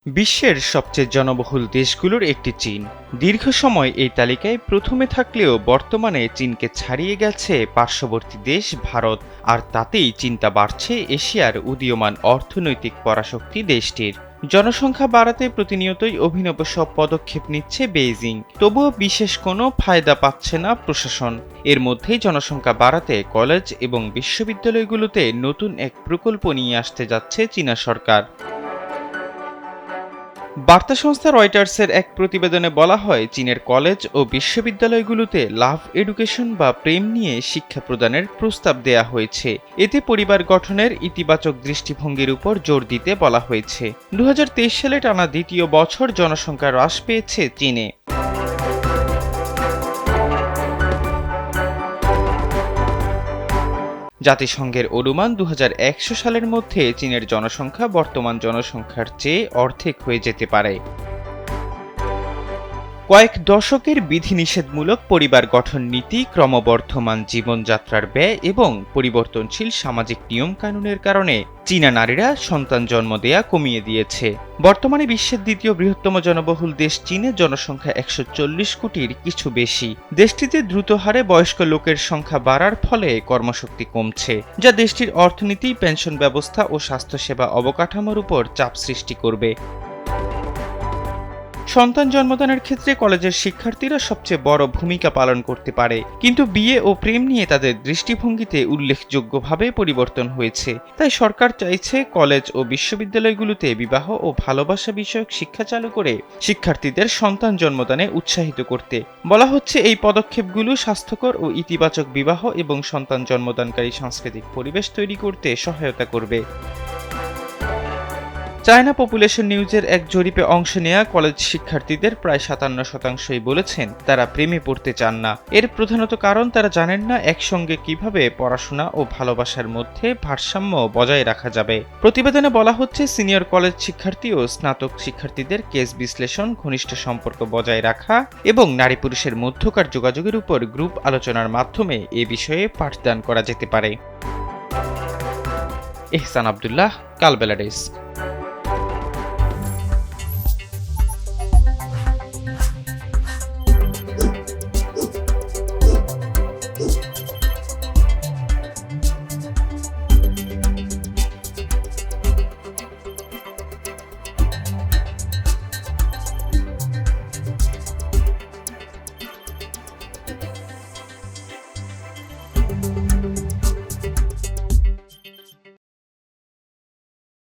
বিশ্বের সবচেয়ে জনবহুল দেশগুলোর একটি চীন। দীর্ঘ সময় এই তালিকায় প্রথমে থাকলেও বর্তমানে চীনকে ছাড়িয়ে গেছে পার্শ্ববর্তী দেশ ভারত। আর তাতেই চিন্তা বাড়ছে এশিয়ার উদীয়মান অর্থনৈতিক পরাশক্তি দেশটির। জনসংখ্যা বাড়াতে প্রতিনিয়তই অভিনব সব পদক্ষেপ নিচ্ছে বেইজিং, তবুও বিশেষ কোনো ফায়দা পাচ্ছে না প্রশাসন। এর মধ্যেই জনসংখ্যা বাড়াতে কলেজ এবং বিশ্ববিদ্যালয়গুলোতে নতুন এক প্রকল্প নিয়ে আসতে যাচ্ছে চীনা সরকার। বার্তা সংস্থা রয়টার্সের এক প্রতিবেদনে বলা হয়, চীনের কলেজ ও বিশ্ববিদ্যালয়গুলোতে লাভ এডুকেশন বা প্রেম নিয়ে শিক্ষা প্রদানের প্রস্তাব দেয়া হয়েছে। এতে পরিবার গঠনের ইতিবাচক দৃষ্টিভঙ্গির উপর জোর দিতে বলা হয়েছে। 2023 সালে টানা দ্বিতীয় বছর জনসংখ্যা হ্রাস পেয়েছে চীনে। জাতিসংঘের অনুমান 2100 সালের মধ্যে চীনের জনসংখ্যা বর্তমান জনসংখ্যার চেয়ে অর্ধেক হয়ে যেতে পারে। কয়েক দশকের বিধিনিষেধমূলক পরিবার গঠন নীতি, ক্রমবর্ধমান জীবনযাত্রার ব্যয় এবং পরিবর্তনশীল সামাজিক নিয়মকানুনের কারণে চীনা নারীরা সন্তান জন্ম দেয়া কমিয়ে দিয়েছে। বর্তমানে বিশ্বের দ্বিতীয় বৃহত্তম জনবহুল দেশ চীনের জনসংখ্যা 140 কোটির কিছু বেশি। দেশটিতে দ্রুত হারে বয়স্ক লোকের সংখ্যা বাড়ার ফলে কর্মশক্তি কমছে, যা দেশটির অর্থনীতি, পেনশন ব্যবস্থা ও স্বাস্থ্যসেবা অবকাঠামোর উপর চাপ সৃষ্টি করবে। সন্তান জন্মদানের ক্ষেত্রে কলেজের শিক্ষার্থীরা সবচেয়ে বড় ভূমিকা পালন করতে পারে, কিন্তু বিয়ে ও প্রেম নিয়ে তাদের দৃষ্টিভঙ্গিতে উল্লেখযোগ্যভাবে পরিবর্তন হয়েছে। তাই সরকার চাইছে কলেজ ও বিশ্ববিদ্যালয়গুলোতে বিবাহ ও ভালোবাসা বিষয়ক শিক্ষা চালু করে শিক্ষার্থীদের সন্তান জন্মদানে উৎসাহিত করতে। বলা হচ্ছে, এই পদক্ষেপগুলো স্বাস্থ্যকর ও ইতিবাচক বিবাহ এবং সন্তান জন্মদানকারী সাংস্কৃতিক পরিবেশ তৈরি করতে সহায়তা করবে। চায়না পপুলেশন নিউজের এক জরিপে অংশ নেয়া কলেজ শিক্ষার্থীদের প্রায় 57% বলেছেন তারা প্রেমে পড়তে চান না। এর প্রধানত কারণ তারা জানেন না একসঙ্গে কিভাবে পড়াশোনা ও ভালোবাসার মধ্যে ভারসাম্য বজায় রাখা যাবে। প্রতিবেদনে বলা হচ্ছে, সিনিয়র কলেজ শিক্ষার্থী ও স্নাতক শিক্ষার্থীদের কেস বিশ্লেষণ, ঘনিষ্ঠ সম্পর্ক বজায় রাখা এবং নারী পুরুষের মধ্যকার যোগাযোগের উপর গ্রুপ আলোচনার মাধ্যমে এ বিষয়ে পাঠদান করা যেতে পারে। এহসান আব্দুল্লাহ, কালবেলা ডেস্ক।